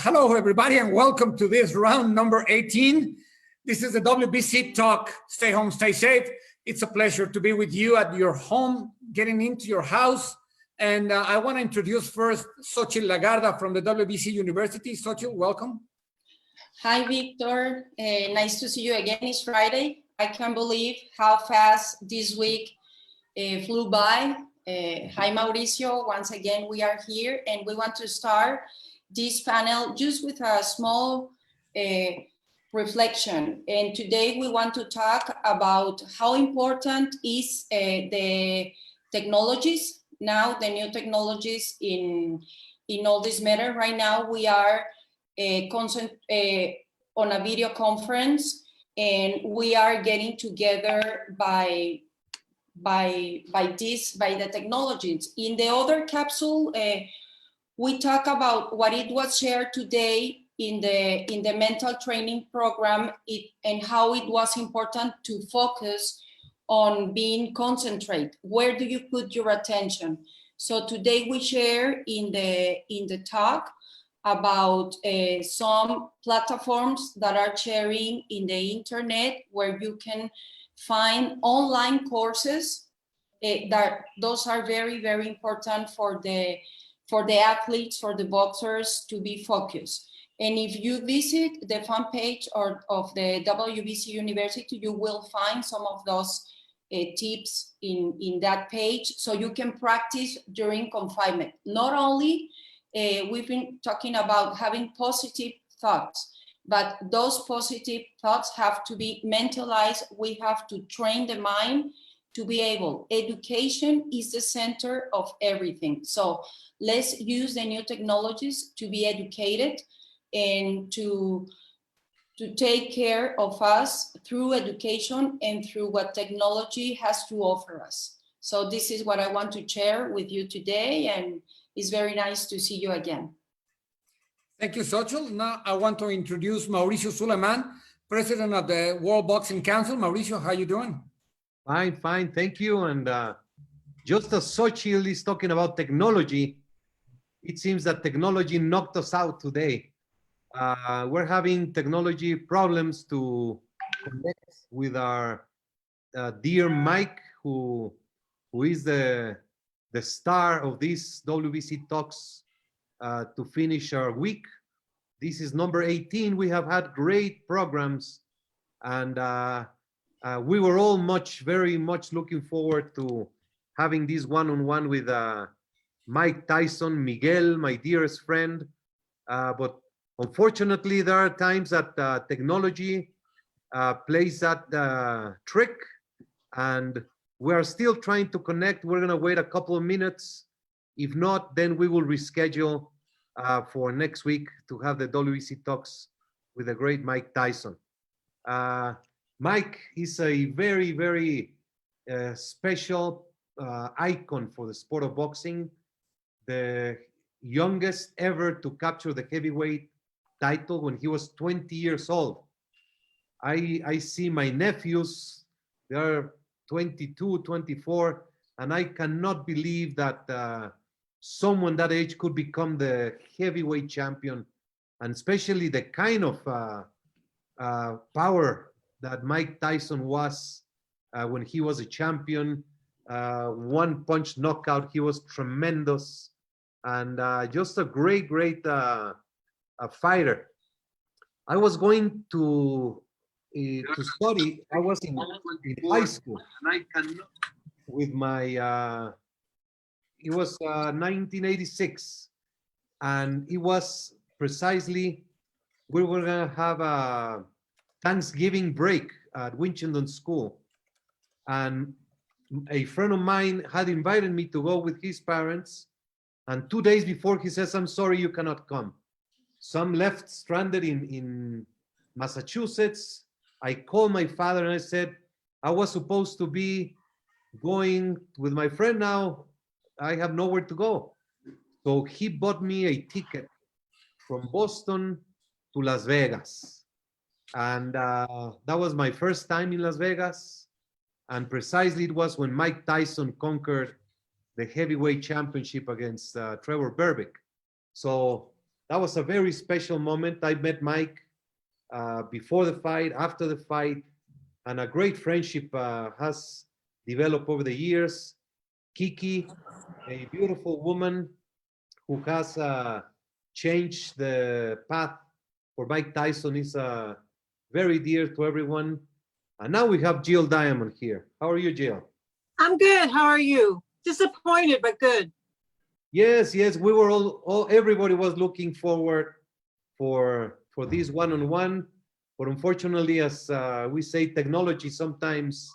Hello, everybody, and welcome to this round number 18. This is the WBC Talk. Stay home, stay safe. It's a pleasure to be with you at your home, getting into your house. And I want to introduce first Xochitl Lagarda from the WBC University. Xochitl, welcome. Hi, Victor. Nice to see you again. It's Friday. I can't believe how fast this week flew by. Hi, Mauricio. Once again, we are here, and we want to start this panel just with a small reflection. And today we want to talk about how important is the technologies, now the new technologies in all this matter. Right now we are on a video conference, and we are getting together by the technologies. In the other capsule, we talk about what it was shared today in the mental training program, and how it was important to focus on being concentrate. Where do you put your attention? So today we share in the talk about some platforms that are sharing in the internet, where you can find online courses that those are very, very important for the athletes, for the boxers to be focused. And if you visit the fan page of the WBC University, you will find some of those tips in that page, so you can practice during confinement. Not only we've been talking about having positive thoughts, but those positive thoughts have to be mentalized. We have to train the mind to be able. Education is the center of everything. So let's use the new technologies to be educated and to take care of us through education and through what technology has to offer us. So this is what I want to share with you today, and it's very nice to see you again. Thank you, Xochitl. Now I want to introduce Mauricio Suleiman, President of the World Boxing Council. Mauricio, how are you doing? Fine, thank you. And just as Xochitl is talking about technology, it seems that technology knocked us out today. We're having technology problems to connect with our dear Mike, who is the star of this WBC Talks to finish our week. This is number 18. We have had great programs, and we were all very much looking forward to having this one-on-one with Mike Tyson, Miguel, my dearest friend. But unfortunately, there are times that technology plays that trick, and we are still trying to connect. We're gonna wait a couple of minutes. If not, then we will reschedule for next week to have the WBC Talks with the great Mike Tyson. Mike is a very, very special icon for the sport of boxing, the youngest ever to capture the heavyweight title when he was 20 years old. I see my nephews, they are 22, 24, and I cannot believe that someone that age could become the heavyweight champion, and especially the kind of power that Mike Tyson was when he was a champion. One punch knockout, he was tremendous, and just a great fighter. I was going to study. I was in high school, and I cannot. with my, it was 1986, and it was precisely, we were gonna have a Thanksgiving break at Winchendon School. And a friend of mine had invited me to go with his parents. And 2 days before, he says, I'm sorry, you cannot come. So I'm left stranded in Massachusetts. I called my father and I said, I was supposed to be going with my friend now. I have nowhere to go. So he bought me a ticket from Boston to Las Vegas. And that was my first time in Las Vegas. And precisely it was when Mike Tyson conquered the heavyweight championship against Trevor Berbick. So that was a very special moment. I met Mike before the fight, after the fight, and a great friendship has developed over the years. Kiki, a beautiful woman who has changed the path for Mike Tyson, is very dear to everyone. And now we have Jill Diamond here. How are you, Jill? I'm good. How are you? Disappointed, but good. Yes, we were all everybody was looking forward for this one-on-one, but unfortunately, as we say, technology sometimes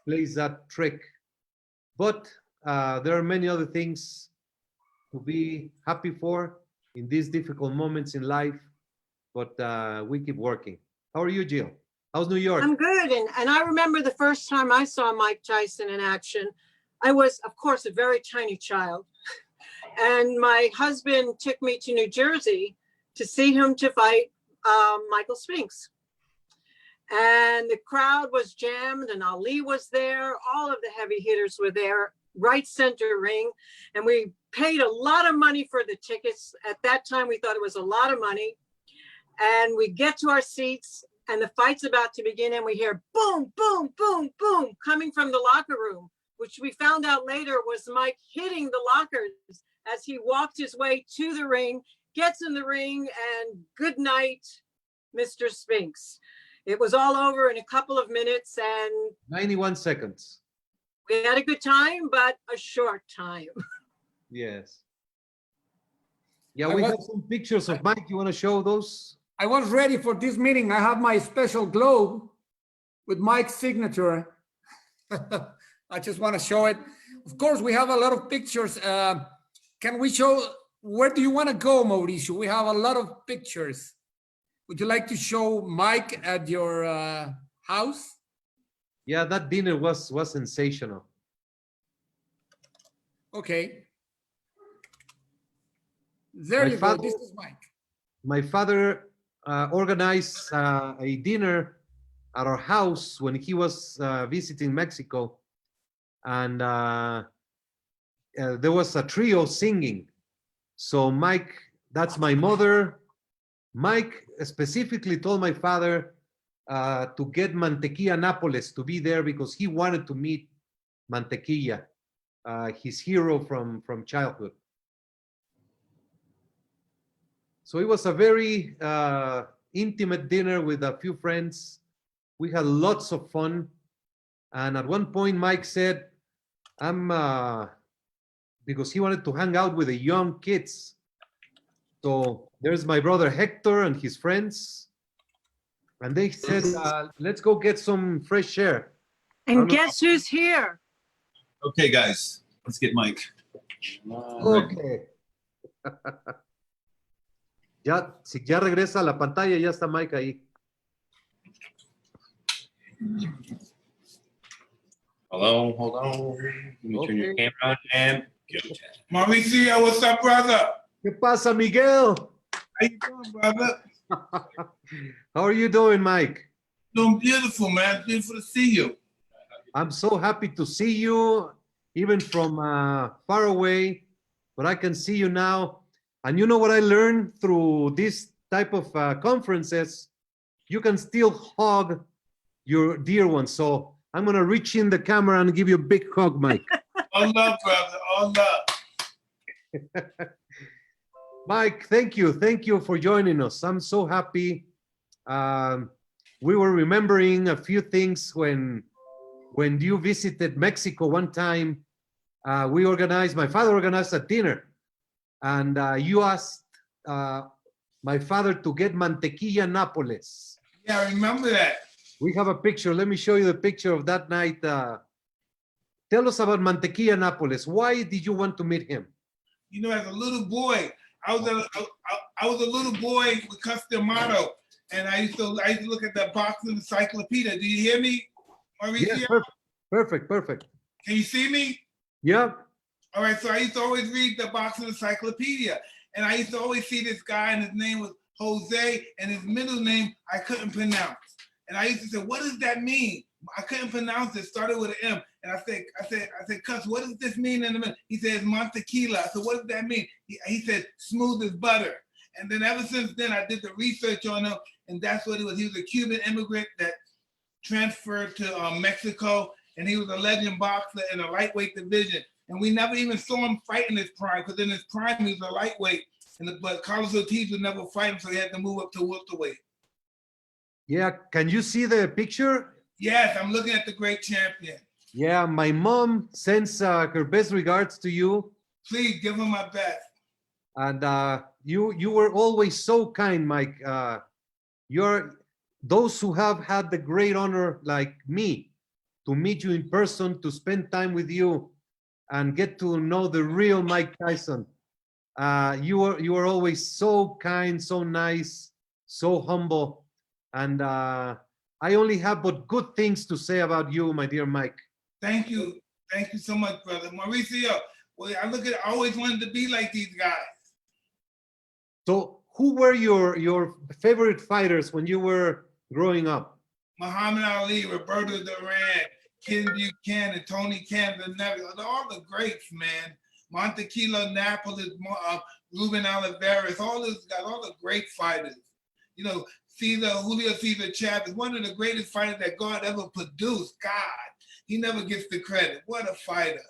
plays that trick. But there are many other things to be happy for in these difficult moments in life, but we keep working. How are you, Jill? How's New York? I'm good. And I remember the first time I saw Mike Tyson in action. I was, of course, a very tiny child. And my husband took me to New Jersey to see him to fight Michael Spinks. And the crowd was jammed and Ali was there. All of the heavy hitters were there, right center ring. And we paid a lot of money for the tickets. At that time, we thought it was a lot of money. And we get to our seats and the fight's about to begin and we hear boom, boom, boom, boom, coming from the locker room, which we found out later was Mike hitting the lockers as he walked his way to the ring, gets in the ring, and good night, Mr. Spinks. It was all over in a couple of minutes and 91 seconds. we had a good time, but a short time. Yes. Yeah, we have some pictures of Mike. You want to show those? I was ready for this meeting. I have my special globe with Mike's signature. I just want to show it. Of course, we have a lot of pictures. Can we show, where do you want to go, Mauricio? We have a lot of pictures. Would you like to show Mike at your house? Yeah, that dinner was sensational. Okay. There you go. This is Mike. My father organized a dinner at our house when he was visiting Mexico. And there was a trio singing. So Mike, that's my mother. Mike specifically told my father to get Mantequilla Nápoles to be there because he wanted to meet Mantequilla, his hero from childhood. So it was a very intimate dinner with a few friends. We had lots of fun. And at one point, Mike said, because he wanted to hang out with the young kids. So there's my brother Hector and his friends. And they said, let's go get some fresh air. And guess who's here? Okay, guys, let's get Mike. Okay. Si ya regresa a la pantalla, ya está Mike ahí. Hold on. Let me turn your camera on and go. Mauricio, what's up, brother? ¿Qué pasa, Miguel? How you doing, brother? How are you doing, Mike? Doing beautiful, man. Beautiful to see you. I'm so happy to see you, even from far away, but I can see you now. And you know what I learned through this type of conferences? You can still hug your dear ones. So I'm going to reach in the camera and give you a big hug, Mike. All love, brother. All love. Mike, thank you. Thank you for joining us. I'm so happy. We were remembering a few things when when you visited Mexico one time, my father organized a dinner, and you asked my father to get mantequilla Nápoles. Yeah, I remember that. We have a picture. Let me show you the picture of that night. Tell us about mantequilla Nápoles. Why did you want to meet him? You know, as a little boy, I was a little boy with Customato, and I used to look at that boxing encyclopedia. Do you hear me, Mauricio? Yes, perfect. Can you see me? Yeah. All right, so I used to always read the boxing encyclopedia, and I used to always see this guy, and his name was Jose, and his middle name I couldn't pronounce. And I used to say, what does that mean? I couldn't pronounce it. Started with an M. And I said, Cuz, what does this mean in the middle? He says, Montequilla. I said, what does that mean? He said, smooth as butter. And then ever since then, I did the research on him, and that's what he was. He was a Cuban immigrant that transferred to Mexico, and he was a legend boxer in a lightweight division. And we never even saw him fight in his prime, because in his prime, he was a lightweight. But Carlos Ortiz would never fight him, so he had to move up to welterweight. Yeah, can you see the picture? Yes, I'm looking at the great champion. Yeah, my mom sends her best regards to you. Please give him my best. And you were always so kind, Mike. You're those who have had the great honor, like me, to meet you in person, to spend time with you, and get to know the real Mike Tyson. You were always so kind, so nice, so humble, and I only have but good things to say about you, my dear Mike. Thank you so much, brother Mauricio. Well, I always wanted to be like these guys. So, who were your favorite fighters when you were growing up? Muhammad Ali, Roberto Duran, Ken Buchanan, Tony Campbell, all the greats, man. Montequilla, Nápoles, Ruben Oliveras, all those guys, all the great fighters. You know, Julio Cesar Chavez, one of the greatest fighters that God ever produced. God, he never gets the credit. What a fighter.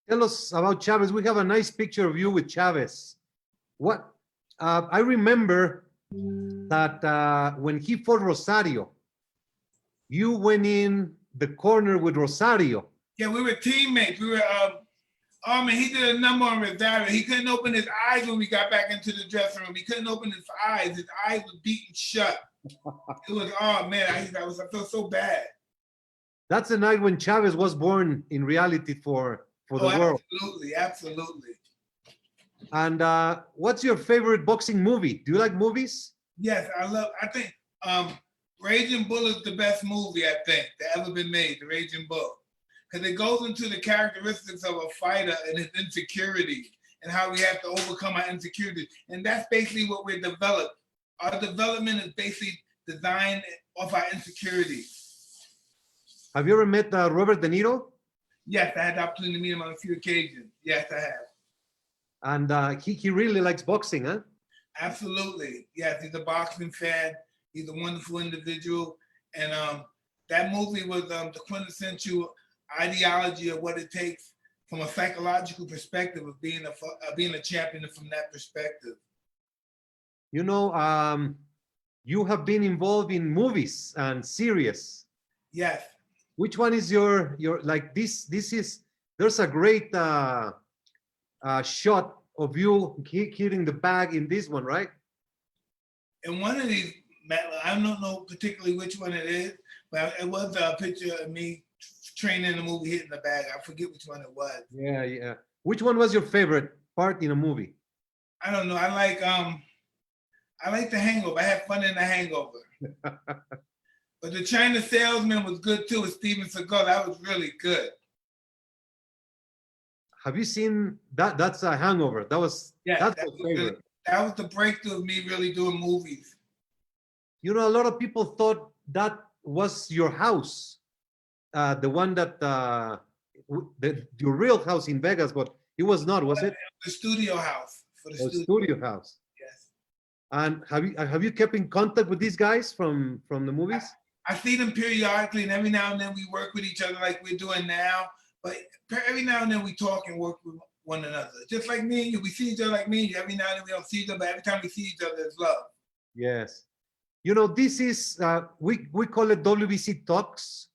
Tell us about Chavez. We have a nice picture of you with Chavez. What? I remember that when he fought Rosario, you went in the corner with Rosario. Yeah, we were teammates. We were, oh man, he did a number on Rosario. He couldn't open his eyes when we got back into the dressing room. He couldn't open his eyes. His eyes were beaten shut. It was, oh man, I felt so bad. That's the night when Chavez was born in reality for the world. Absolutely. And what's your favorite boxing movie? Do you like movies? Yes, I think Raging Bull is the best movie, I think, that ever been made, The Raging Bull. Because it goes into the characteristics of a fighter and his insecurity and how we have to overcome our insecurities. And that's basically what we're developed. Our development is basically designed off our insecurities. Have you ever met Robert De Niro? Yes, I had the opportunity to meet him on a few occasions. Yes, I have. And he really likes boxing, huh? Absolutely. Yes, he's a boxing fan. He's a wonderful individual. And that movie was the quintessential ideology of what it takes from a psychological perspective of being a champion from that perspective. You know, you have been involved in movies and series. Yes. Which one is your like this is there's a great shot of you hitting the bag in this one, right? In one of these, I don't know particularly which one it is, but it was a picture of me training in the movie, hitting the bag. I forget which one it was. Yeah. Which one was your favorite part in a movie? I don't know. I like The Hangover. I had fun in The Hangover. But The China Salesman was good too with Steven Seagal. That was really good. Have you seen that? That's a Hangover. That's my favorite. That was the breakthrough of me really doing movies. You know, a lot of people thought that was your house, the one that your real house in Vegas, but it was not, was it? The studio house for the studio house. Yes. And have you kept in contact with these guys from the movies? I see them periodically, and every now and then we work with each other like we're doing now. But every now and then we talk and work with one another. Just like me and you, we see each other like me and you. Every now and then we don't see each other, but every time we see each other, it's love. Yes. You know, this is, we call it WBC Talks.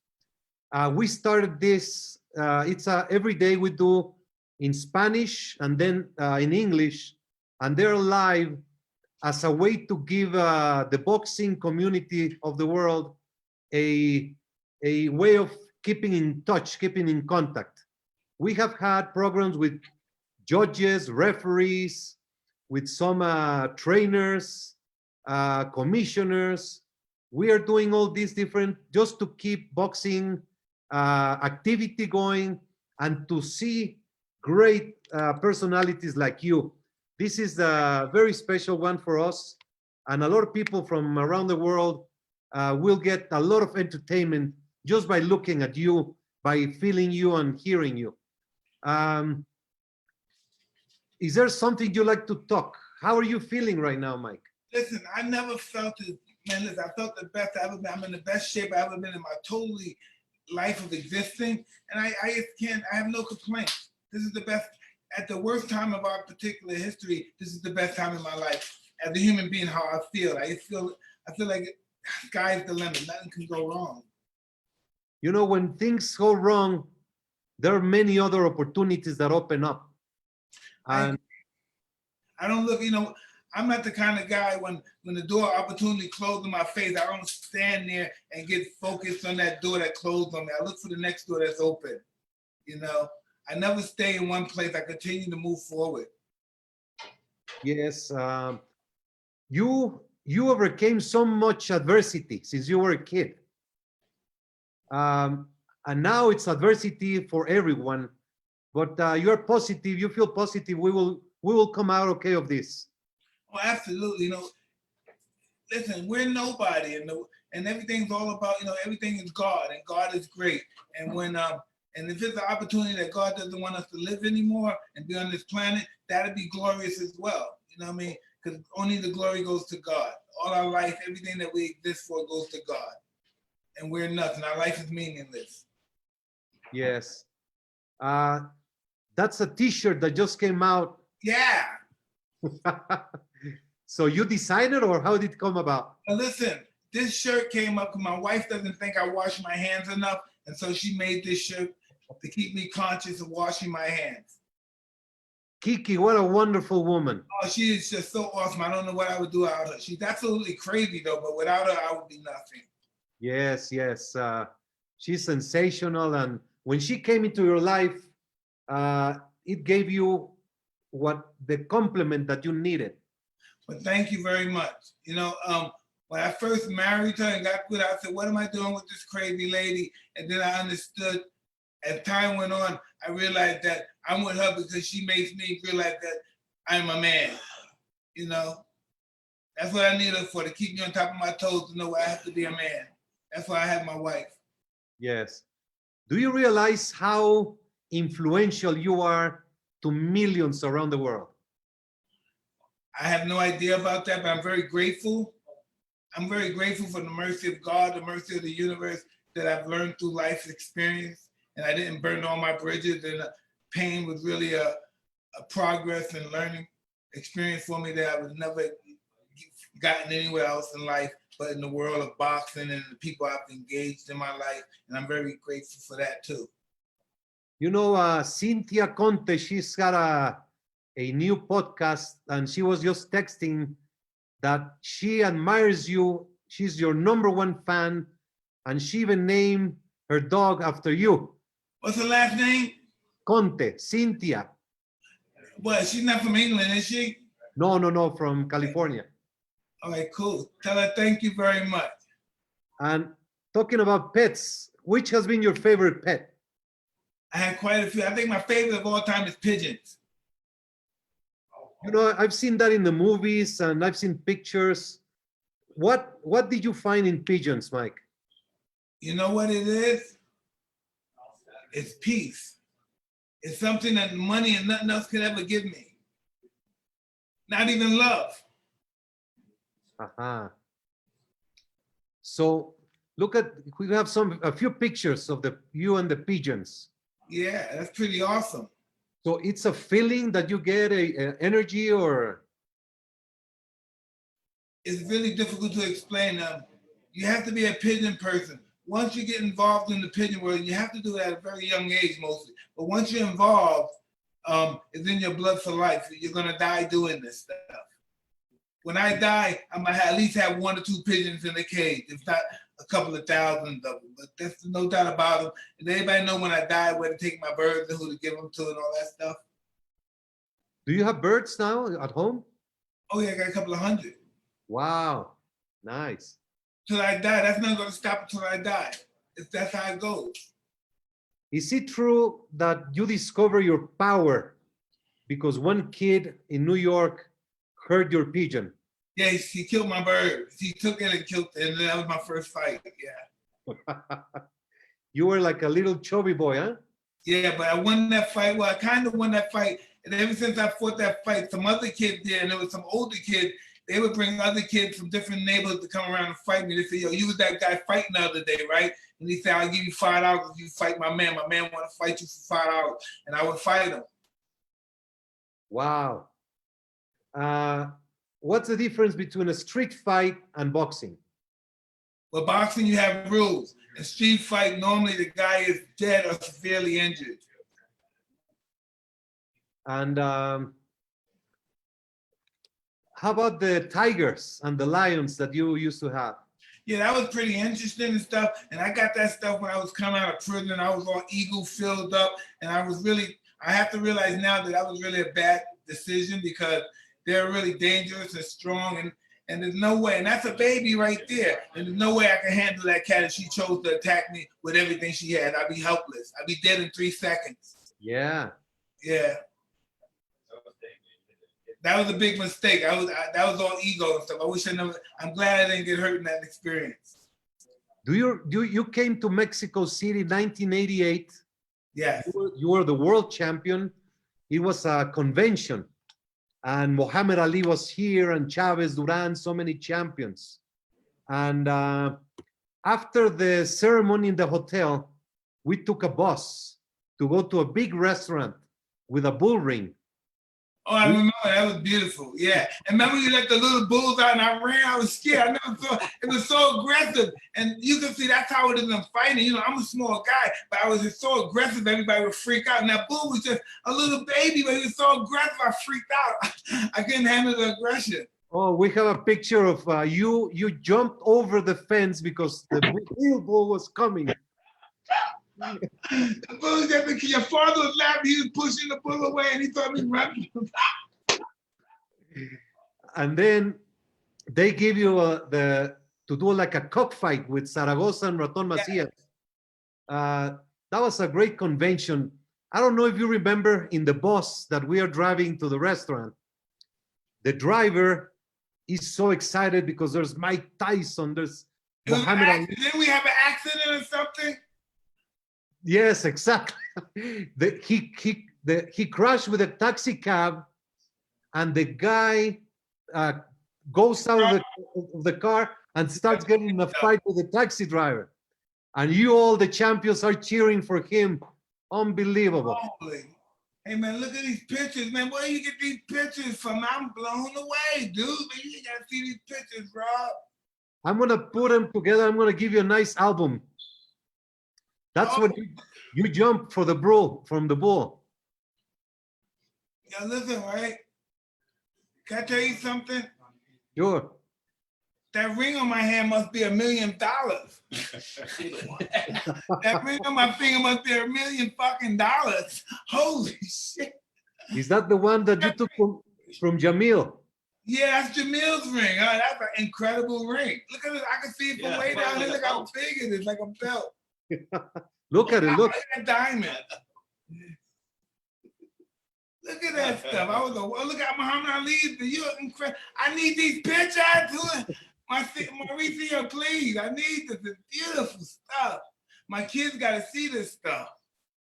We started this, it's every day we do in Spanish and then in English, and they're live as a way to give the boxing community of the world a way of keeping in touch, keeping in contact. We have had programs with judges, referees, with some trainers, commissioners. We are doing all these different just to keep boxing activity going and to see great personalities like you. This is a very special one for us, and a lot of people from around the world will get a lot of entertainment just by looking at you, by feeling you and hearing you. Is there something you like to talk? How are you feeling right now, Mike? Listen, I never felt it, man. Listen, I felt the best I've ever been. I'm in the best shape I've ever been in my totally life of existing, and I just can't. I have no complaints. This is the best. At the worst time of our particular history, this is the best time in my life. As a human being, how I feel. I feel like sky's the limit. Nothing can go wrong. You know, when things go wrong, there are many other opportunities that open up. And I don't look, I'm not the kind of guy when the door opportunity closed in my face, I don't stand there and get focused on that door that closed on me. I look for the next door that's open. I never stay in one place. I continue to move forward. yes, you overcame so much adversity since you were a kid. And now it's adversity for everyone, but you're positive, you feel positive. We will come out okay of this. Oh, absolutely. Listen, we're nobody, and everything's all about, everything is God, and God is great. And when and if it's an opportunity that God doesn't want us to live anymore and be on this planet, that'd be glorious as well. You know what I mean? Because only the glory goes to God. All our life, everything that we exist for goes to God. And we're nothing. Our life is meaningless. Yes. That's a t-shirt that just came out. Yeah. So you decided, or how did it come about? Now listen, this shirt came up because my wife doesn't think I wash my hands enough. And so she made this shirt to keep me conscious of washing my hands. Kiki, what a wonderful woman. Oh, she is just so awesome. I don't know what I would do without her. She's absolutely crazy though, but without her, I would be nothing. Yes. She's sensational. And when she came into your life, it gave you the compliment that you needed. But thank you very much. When I first married her and got with her, I said, what am I doing with this crazy lady? And then I understood, as time went on, I realized that I'm with her because she makes me realize that I'm a man. That's what I need her for, to keep me on top of my toes, to know I have to be a man. That's why I have my wife. Yes. Do you realize how influential you are to millions around the world? I have no idea about that, but I'm very grateful. I'm very grateful for the mercy of God, the mercy of the universe that I've learned through life's experience. And I didn't burn all my bridges, and pain was really a progress and learning experience for me that I would never gotten anywhere else in life, but in the world of boxing and the people I've engaged in my life. And I'm very grateful for that too. Cynthia Conte, she's got a new podcast, and she was just texting that she admires you. She's your #1 fan, and she even named her dog after you. What's her last name? Conte, Cynthia. What, she's not from England, is she? No, from California. All right, cool. Tell her thank you very much. And talking about pets, which has been your favorite pet? I had quite a few. I think my favorite of all time is pigeons. I've seen that in the movies, and I've seen pictures. What did you find in pigeons, Mike? You know what it is? It's peace. It's something that money and nothing else could ever give me. Not even love. So we have a few pictures of you and the pigeons. Yeah, that's pretty awesome. So it's a feeling that you get a energy, or? It's really difficult to explain. You have to be a pigeon person. once you get involved in the pigeon world, you have to do it at a very young age mostly. But once you're involved, it's in your blood for life. You're gonna die doing this stuff. When I die, I'm gonna at least have 1 or 2 pigeons in the cage, if not a couple of thousand of them. But there's no doubt about them. And anybody know when I die where to take my birds and who to give them to and all that stuff? Do you have birds now at home? Oh yeah, I got a couple of hundred. Wow, nice. Till I die, that's not gonna stop until I die. That's how it goes. Is it true that you discover your power because one kid in New York heard your pigeon? Yeah, he killed my bird. He took it and killed it, and that was my first fight. Yeah. You were like a little chubby boy, huh? Yeah, but I won that fight. Well, I kind of won that fight. And ever since I fought that fight, some other kids did, and there was some older kids. They would bring other kids from different neighborhoods to come around and fight me. They say, yo, you was that guy fighting the other day, right? And he said, I'll give you $5 if you fight my man. My man want to fight you for $5. And I would fight him. Wow. What's the difference between a street fight and boxing? Well, boxing, you have rules. In street fight, normally the guy is dead or severely injured. And how about the tigers and the lions that you used to have? Yeah, that was pretty interesting and stuff. And I got that stuff when I was coming out of prison. I was all ego filled up. And I have to realize now that was really a bad decision because they're really dangerous and strong. And there's no way, and that's a baby right there. And there's no way I can handle that cat if she chose to attack me with everything she had. I'd be helpless. I'd be dead in 3 seconds. Yeah. Yeah. That was a big mistake. That was all ego and stuff. I'm glad I didn't get hurt in that experience. You came to Mexico City 1988. Yes. You were the world champion. It was a convention. And Muhammad Ali was here, and Chavez, Duran, so many champions. And after the ceremony in the hotel, we took a bus to go to a big restaurant with a bull ring. Oh, I remember. That was beautiful. Yeah. And remember you let the little bulls out and I ran. I was scared. I never saw it. Was so aggressive. And you can see that's how it is in fighting. You know, I'm a small guy, but I was just so aggressive, everybody would freak out. And that bull was just a little baby, but he was so aggressive, I freaked out. I couldn't handle the aggression. Oh, we have a picture of you jumped over the fence because the real bull was coming. The bull said, because your father was laughing, he was pushing the bull away and he thought me running. And then they give you to do like a cockfight with Zaragoza and Raton Macias. That was a great convention. I don't know if you remember in the bus that we are driving to the restaurant, the driver is so excited because there's Mike Tyson, there's Muhammad Ali. Didn't we have an accident or something? Yes, exactly. He crashed with a taxi cab, and the guy goes out of the car and starts getting in a fight with the taxi driver. And you all, the champions, are cheering for him. Unbelievable. Holy. Hey, man, look at these pictures, man. Where do you get these pictures from? I'm blown away, dude. Man, you gotta see these pictures, Rob. I'm going to put them together. I'm going to give you a nice album. That's when you jump for the bull, from the bull. Yeah, listen, right? Can I tell you something? Sure. That ring on my hand must be $1 million. That ring on my finger must be $1 million fucking dollars. Holy shit. Is that the one that you took from Jamil? Yeah, that's Jamil's ring. That's an incredible ring. Look at it. I can see it from way down here. Look how big it is, like a belt. Look at it. Look. At diamond. Look at that stuff. Look at Muhammad Ali. You're incredible. I need these pictures. Mauricio, please. I need this. It's beautiful stuff. My kids got to see this stuff.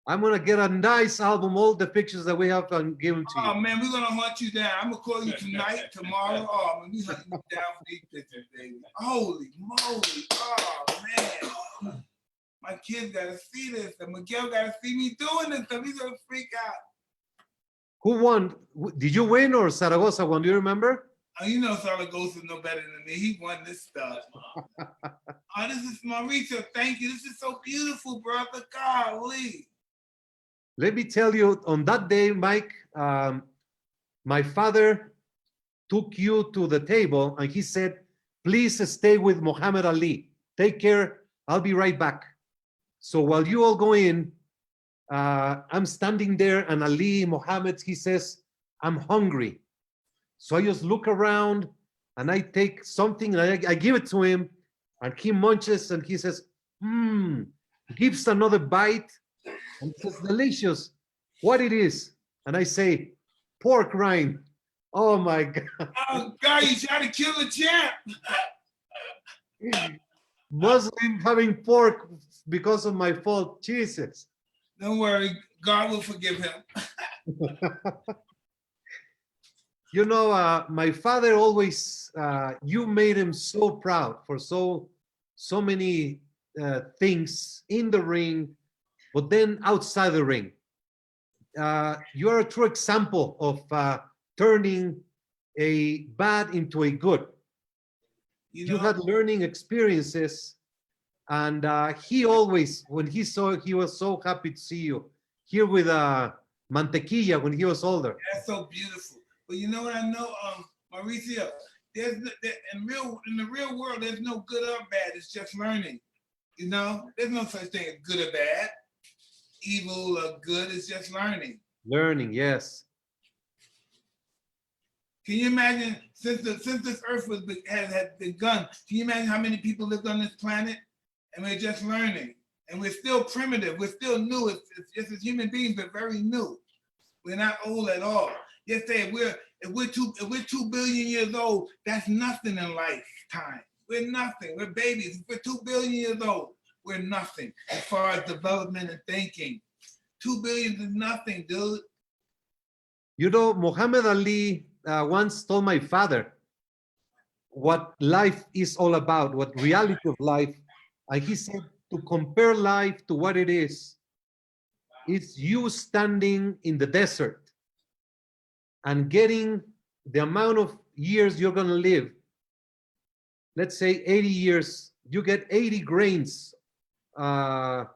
I'm going to get a nice album, all the pictures that we have, and give them to you. Oh, man, we're going to hunt you down. I'm going to call you tonight, tomorrow. Oh, man, we hunting you down for these pictures, baby. Holy moly. Oh, man. My kids got to see this. And Miguel got to see me doing this stuff. He's going to freak out. Who won? Did you win or Zaragoza won? Do you remember? Oh, you know Zaragoza no better than me. He won this stuff. Oh, this is Mauricio. Thank you. This is so beautiful, brother. Golly. Let me tell you, on that day, Mike, my father took you to the table and he said, please stay with Muhammad Ali. Take care. I'll be right back. So while you all go in, I'm standing there and Ali, Muhammad, he says, I'm hungry. So I just look around and I take something and I give it to him and he munches and he says, gives another bite and says, delicious. What it is? And I say, pork rind. Oh my God. Oh, God, you trying to kill the champ. Muslim having pork because of my fault. Jesus. Don't worry. God will forgive him. You know, my father always, you made him so proud for so many things in the ring, but then outside the ring. You're a true example of turning a bad into a good. You had learning experiences, and he always, when he saw it, he was so happy to see you here with Mantequilla when he was older. That's so beautiful. But you know what I know, Mauricio? In the real world, there's no good or bad. It's just learning. You know, there's no such thing as good or bad, evil or good. It's just learning. Learning, yes. Can you imagine since this earth had begun? Can you imagine how many people lived on this planet? And we're just learning, and we're still primitive. We're still new. It's just as human beings, but very new. We're not old at all. Yes, if we're 2 billion years old, that's nothing in lifetime. We're nothing. We're babies. If we're 2 billion years old, we're nothing as far as development and thinking. 2 billion is nothing, dude. You know, Muhammad Ali once told my father what life is all about, what reality of life. And he said to compare life to what it is, it's you standing in the desert and getting the amount of years you're going to live. Let's say 80 years, you get 80 grains of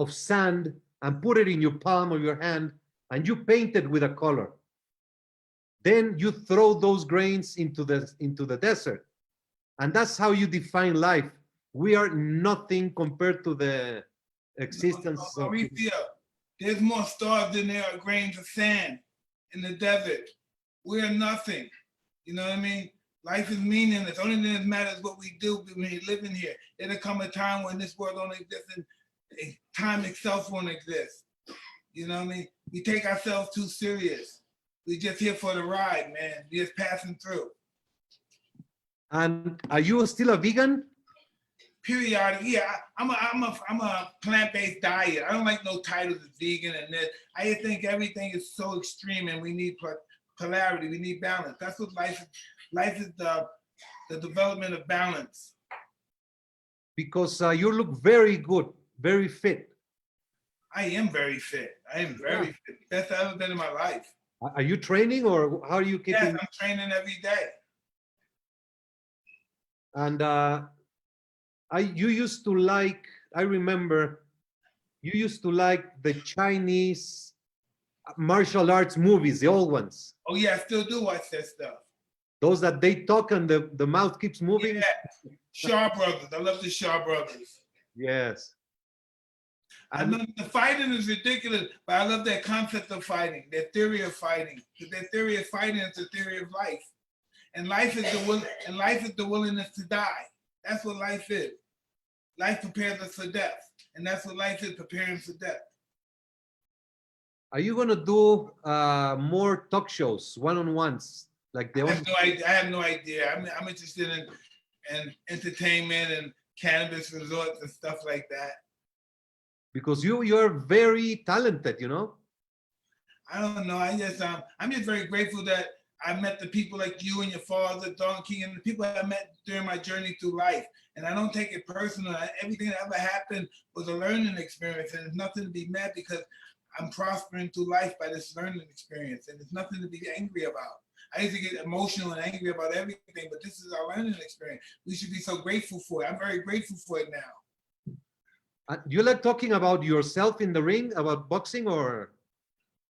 sand and put it in your palm of your hand and you paint it with a color. Then you throw those grains into the desert. And that's how you define life. We are nothing compared to the existence of... Mauricio, there's more stars than there are grains of sand in the desert. We're nothing. You know what I mean? Life is meaningless. The only thing that matters is what we do when we live in here. There'll come a time when this world don't exist and time itself won't exist. You know what I mean? We take ourselves too serious. We're just here for the ride, man. We're just passing through. And are you still a vegan? Periodic, yeah. I'm a plant-based diet. I don't like no titles of vegan and this. I just think everything is so extreme, and we need polarity. We need balance. That's what life is. Life is the development of balance. Because you look very good, very fit. I am very fit. I am very fit. Best I've ever been in my life. Are you training, or how are you keeping? Yes, I'm training every day. And you used to like, I remember, you used to like the Chinese martial arts movies, the old ones. Oh yeah, I still do watch that stuff. Those that they talk and the mouth keeps moving? Yeah, Shaw Brothers. I love the Shaw Brothers. Yes. And the fighting is ridiculous, but I love their concept of fighting, their theory of fighting. Because their theory of fighting is the theory of life. And life is the willingness to die. That's what life is. Life prepares us for death. And that's what life is, preparing for death. Are you gonna do more talk shows, one-on-ones? Like I have no idea. I'm interested in entertainment and cannabis resorts and stuff like that. Because you're very talented, you know? I don't know. I'm just very grateful that I met the people like you and your father, Don King, and the people I met during my journey through life. And I don't take it personal. Everything that ever happened was a learning experience, and there's nothing to be mad because I'm prospering through life by this learning experience, and there's nothing to be angry about. I used to get emotional and angry about everything, but this is our learning experience. We should be so grateful for it. I'm very grateful for it now. Do you like talking about yourself in the ring, about boxing, or?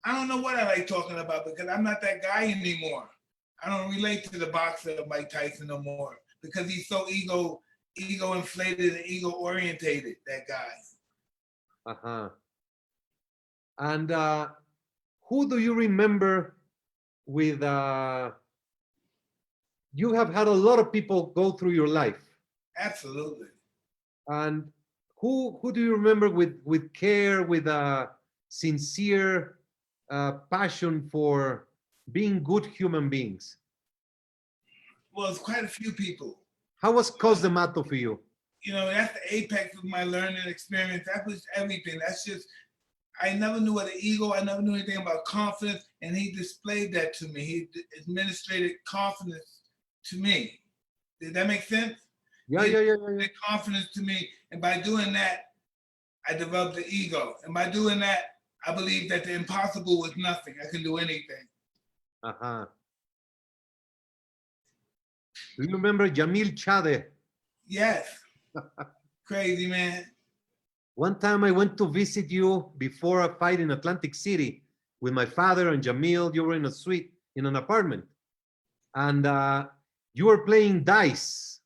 I don't know what I like talking about because I'm not that guy anymore. I don't relate to the boxer Mike Tyson no more because he's so ego inflated and ego orientated, that guy. Uh-huh. And who do you remember with, you have had a lot of people go through your life. Absolutely. And who do you remember with care, with a sincere passion for being good human beings? Well, it's quite a few people. How was Cos D'Amato for you? You know, that's the apex of my learning experience. That was everything. That's just, I never knew what an ego, I never knew anything about confidence, and he displayed that to me. He administrated confidence to me. Did that make sense? Yeah. Confidence to me, and by doing that, I developed the ego. And by doing that, I believe that the impossible was nothing. I can do anything. Uh-huh. Do you remember Jamil Chade? Yes. Crazy, man. One time I went to visit you before a fight in Atlantic City with my father and Jamil. You were in a suite in an apartment, and you were playing dice.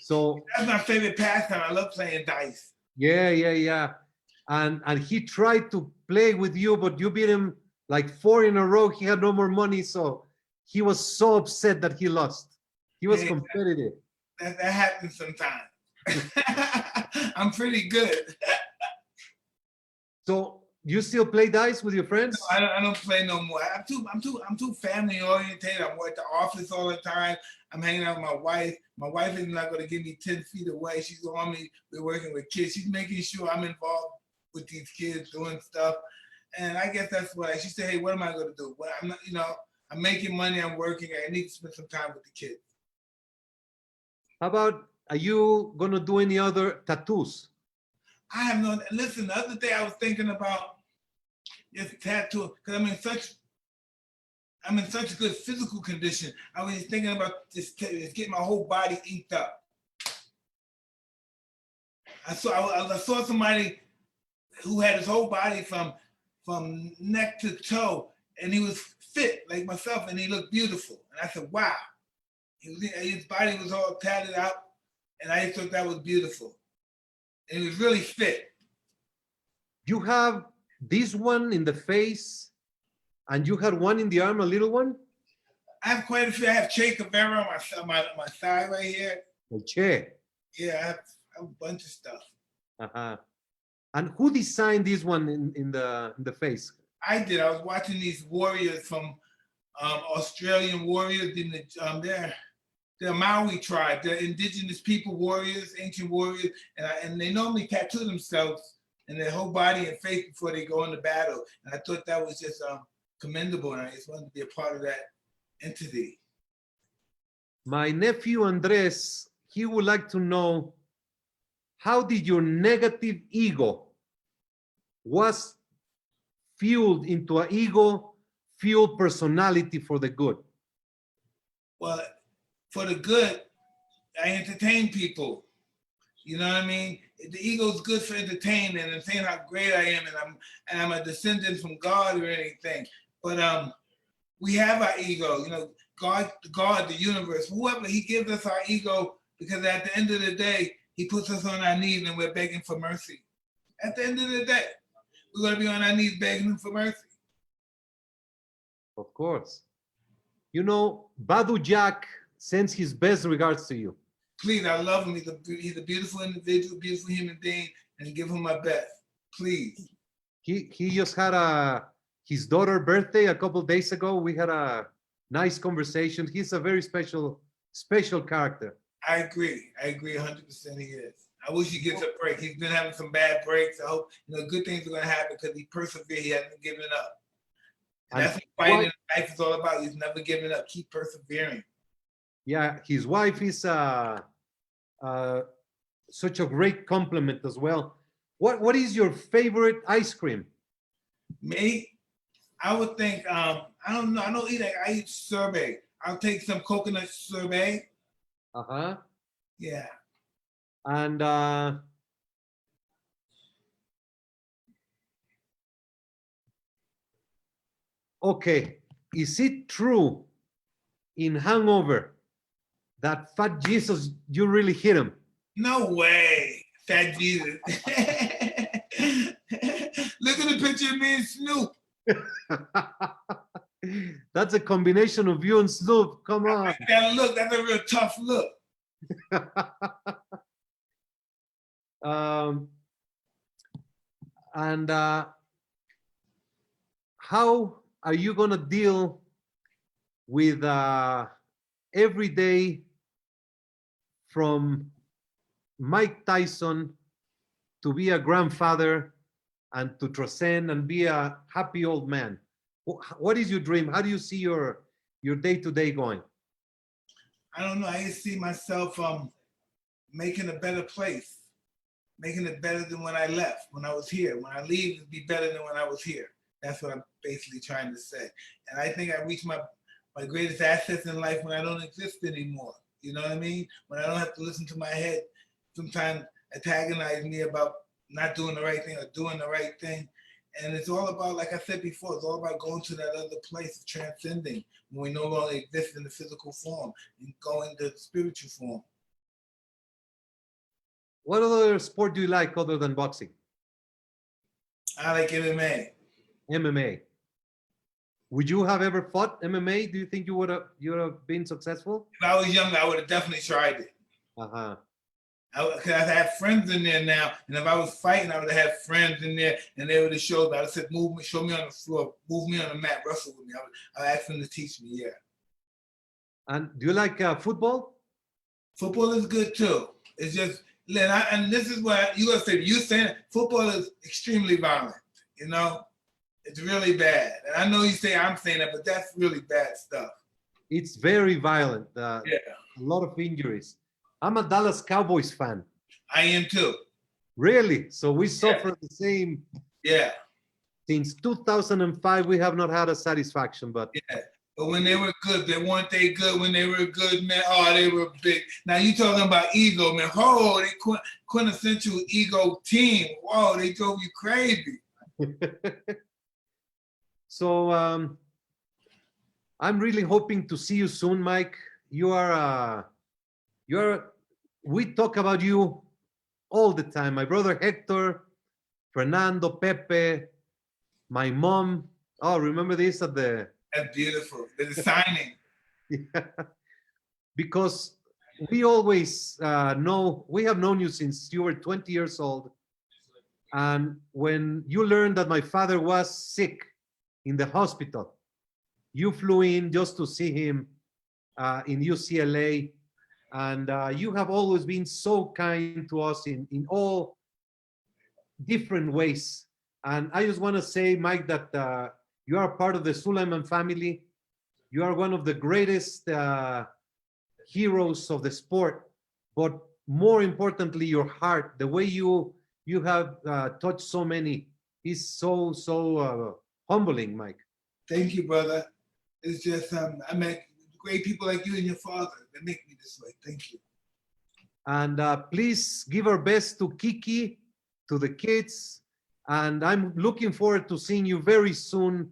So that's my favorite pastime. I love playing dice. Yeah. And he tried to play with you, but you beat him like 4 in a row. He had no more money, so he was so upset that he lost. He was competitive. That happens sometimes. I'm pretty good. So you still play dice with your friends? No, I don't play no more. I'm too family oriented. I'm at the office all the time. I'm hanging out with my wife. My wife is not going to give me 10 feet away. She's on me. We're working with kids. She's making sure I'm involved with these kids doing stuff. And I guess that's why she said, hey, what am I going to do? Well, I'm not, I'm making money. I'm working. I need to spend some time with the kids. How about, are you going to do any other tattoos? I have no, listen, the other day I was thinking about this tattoo, because I'm in such good physical condition. I was thinking about just getting my whole body inked up. I saw somebody who had his whole body from neck to toe, and he was fit like myself, and he looked beautiful. And I said, wow. His body was all tatted out, and I just thought that was beautiful. And he was really fit. You have this one in the face, and you had one in the arm, a little one? I have quite a few. I have Che Guevara on my thigh right here. Che. Yeah, I have a bunch of stuff. Uh-huh. And who designed this one in the face? I did. I was watching these warriors from Australian warriors in the Maori tribe. They're indigenous people, warriors, ancient warriors, and they normally tattoo themselves in their whole body and face before they go into battle. And I thought that was just commendable, and I just wanted to be a part of that entity. My nephew Andres, he would like to know, how did your negative ego was fueled into an ego-fueled personality for the good? Well, for the good, I entertain people. You know what I mean? The ego is good for entertainment and saying how great I am, and I'm a descendant from God or anything. But we have our ego. God, the universe, whoever, He gives us our ego because at the end of the day, He puts us on our knees and we're begging for mercy. At the end of the day, we're going to be on our knees begging Him for mercy. Of course. Badu Jack sends his best regards to you. Please, I love him. He's a beautiful individual, beautiful human being, and give him my best. Please. He just had his daughter's birthday a couple days ago. We had a nice conversation. He's a very special character. I agree 100% he is. I wish he gets a break. He's been having some bad breaks. I hope good things are going to happen because he persevered. He hasn't given up. And that's what fighting in life is all about. He's never giving up. Keep persevering. Yeah, his wife is such a great compliment as well. What is your favorite ice cream? Me? I would think, I don't know. I don't eat. I eat sorbet. I'll take some coconut sorbet. Uh-huh. Yeah. And okay, is it true in Hangover that Fat Jesus, you really hit him? No way, Fat Jesus. Look at the picture of me and Snoop. That's a combination of you and Snoop. Come on. That look, that's a real tough look. And how are you going to deal with every day from Mike Tyson to be a grandfather and to transcend and be a happy old man? What is your dream? How do you see your day-to-day going? I don't know. I just see myself making a better place, making it better than when I left, when I was here. When I leave, it'll be better than when I was here. That's what I'm basically trying to say. And I think I reached my greatest assets in life when I don't exist anymore. You know what I mean? When I don't have to listen to my head sometimes antagonize me about not doing the right thing or doing the right thing. And it's all about, like I said before, it's all about going to that other place of transcending when we no longer exist in the physical form and going to the spiritual form. What other sport do you like other than boxing? I like MMA. MMA. Would you have ever fought MMA? Do you think you would have been successful? If I was younger, I would have definitely tried it. Uh-huh. Because I have friends in there now, and if I was fighting, I would have had friends in there, and they would have showed me. I would have said, "Move me, show me on the floor, move me on the mat, wrestle with me." I would ask them to teach me. Yeah. And do you like football? Football is good too. It's just, and this is what you gonna say. You saying football is extremely violent. You know, it's really bad. And I know you say I'm saying that, but that's really bad stuff. It's very violent. Yeah. A lot of injuries. I'm a Dallas Cowboys fan. I am too. Really? So we suffer the same. Yeah. Since 2005, we have not had a satisfaction, but yeah. But when they were good, weren't they good when they were good, man? Oh, they were big. Now you talking about ego, man. Oh, they quintessential ego team. Whoa, they drove you crazy. So I'm really hoping to see you soon, Mike. We talk about you all the time. My brother Hector, Fernando, Pepe, my mom. Oh, remember this at the... That's beautiful. The signing. Yeah. Because we always we have known you since you were 20 years old. And when you learned that my father was sick in the hospital, you flew in just to see him in UCLA. And you have always been so kind to us in all different ways. And I just want to say, Mike, that you are part of the Suleiman family. You are one of the greatest heroes of the sport. But more importantly, your heart, the way you have touched so many, is so humbling, Mike. Thank you, brother. It's just I met great people like you and your father that make me this way. Thank you. And please give our best to Kiki, to the kids. And I'm looking forward to seeing you very soon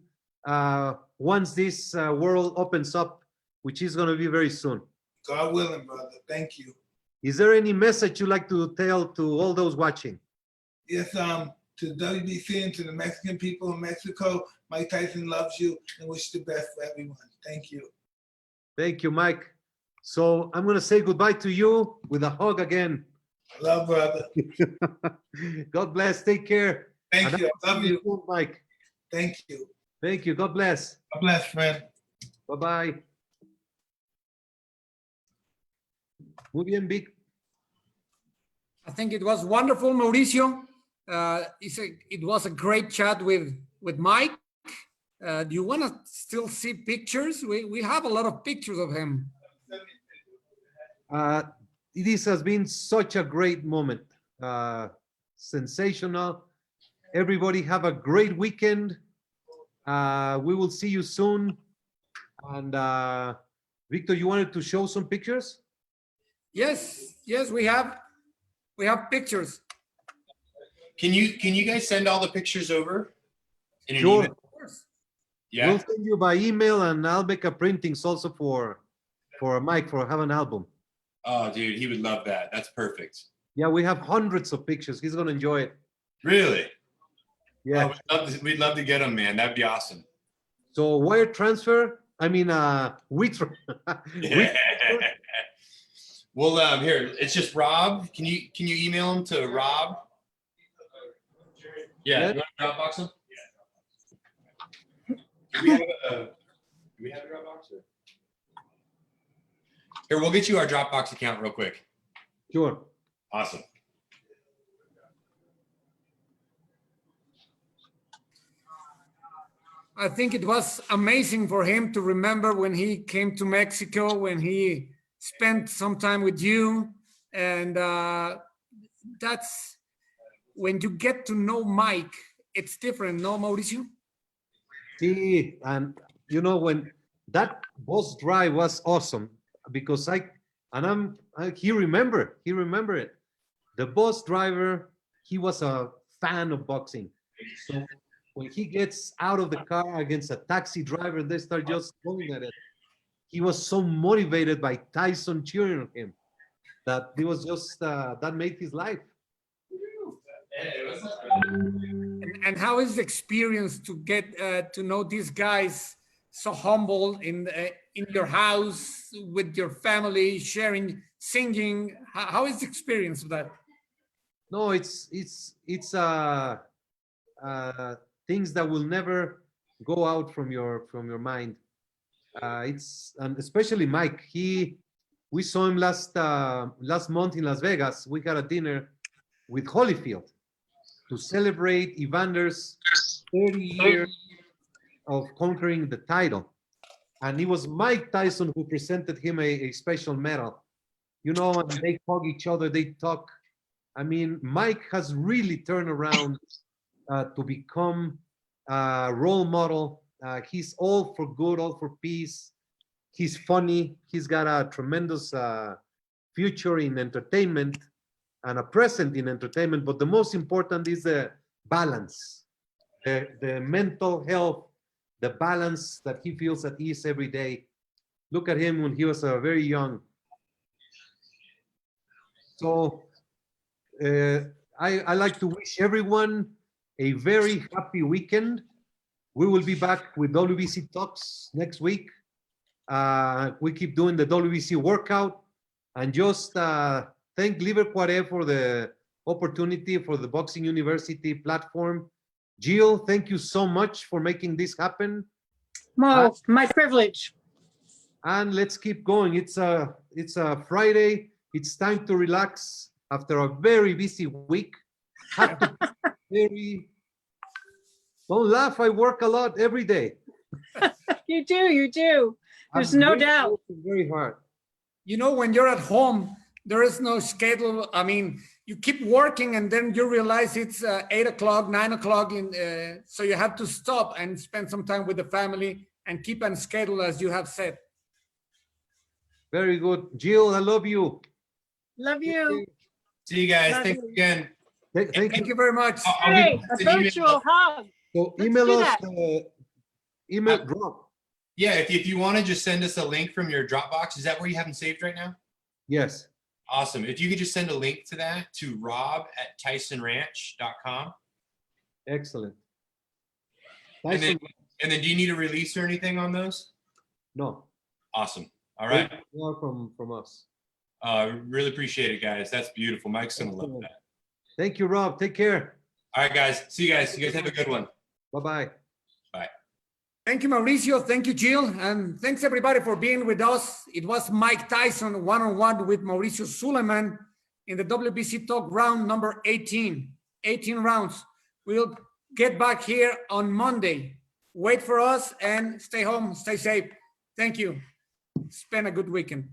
once this world opens up, which is going to be very soon. God willing, brother. Thank you. Is there any message you'd like to tell to all those watching? Yes, to WBC and to the Mexican people in Mexico, Mike Tyson loves you and wish the best for everyone. Thank you. Thank you, Mike. So I'm going to say goodbye to you with a hug again. Love, brother. God bless. Take care. Thank you. I love you, soon, Mike. Thank you. Thank you. God bless. God bless, friend. Bye-bye. Muy bien, Vic. I think it was wonderful, Mauricio. It was a great chat with Mike. Do you want to still see pictures? We have a lot of pictures of him. This has been such a great moment. Sensational. Everybody have a great weekend. We will see you soon. And Victor, you wanted to show some pictures? Yes, we have pictures. Can you guys send all the pictures over? In an Sure. email? Of course. Yeah. We'll send you by email, and I'll make a printings also for Mike for have an album. Oh, dude, he would love that. That's perfect. Yeah, we have hundreds of pictures. He's gonna enjoy it. Really? Yeah. Oh, we'd love to get them, man. That'd be awesome. So wire transfer. I mean, we. Well, here, it's just Rob. Can you email him to Rob? Yeah. You want to Dropbox him? Do we have a Dropbox? Or? Here, we'll get you our Dropbox account real quick. Sure. Awesome. I think it was amazing for him to remember when he came to Mexico, when he spent some time with you. And that's when you get to know Mike, it's different, no, Mauricio? See, and when that bus drive was awesome because he remembered it. The bus driver, he was a fan of boxing. So when he gets out of the car against a taxi driver, they start just going at it. He was so motivated by Tyson cheering on him that it was just that made his life. And how is the experience to get to know these guys so humble in your house with your family, sharing, singing? How is the experience of that? No, it's things that will never go out from your mind. And especially Mike. We saw him last month in Las Vegas. We had a dinner with Holyfield to celebrate Evander's 30 years of conquering the title. And it was Mike Tyson who presented him a special medal. And they hug each other, they talk. I mean, Mike has really turned around to become a role model. He's all for good, all for peace. He's funny. He's got a tremendous future in entertainment and a present in entertainment. But the most important is the balance, the mental health, the balance that he feels at ease every day. Look at him when he was very young. So I like to wish everyone a very happy weekend. We will be back with WBC Talks next week. We keep doing the WBC workout, and just thank Liber Cuare for the opportunity for the Boxing University platform. Jill, thank you so much for making this happen. Mo, my privilege. And let's keep going. It's a Friday. It's time to relax after a very busy week. Don't laugh. I work a lot every day. You do. There's no doubt. Very hard. When you're at home, there is no schedule. I mean, you keep working and then you realize it's 8 o'clock, 9 o'clock. So you have to stop and spend some time with the family and keep on schedule, as you have said. Very good. Jill, I love you. Love you. See you guys. Love Thanks you. again. Thank you very much. Hey, a virtual hug. So Let's email do us, that. email drop. Yeah, if you want to just send us a link from your Dropbox, is that where you have them saved right now? Yes. Awesome. If you could just send a link to that to rob@tysonranch.com. Excellent. And then do you need a release or anything on those? No. Awesome. All right. More from us. Really appreciate it, guys. That's beautiful. Mike's gonna love that. Thank you, Rob. Take care. All right, guys. See you guys. You guys have a good one. Bye-bye. Bye. Thank you, Mauricio. Thank you, Jill. And thanks, everybody, for being with us. It was Mike Tyson one-on-one with Mauricio Suleiman in the WBC Talk round number 18. 18 rounds. We'll get back here on Monday. Wait for us and stay home. Stay safe. Thank you. Spend a good weekend.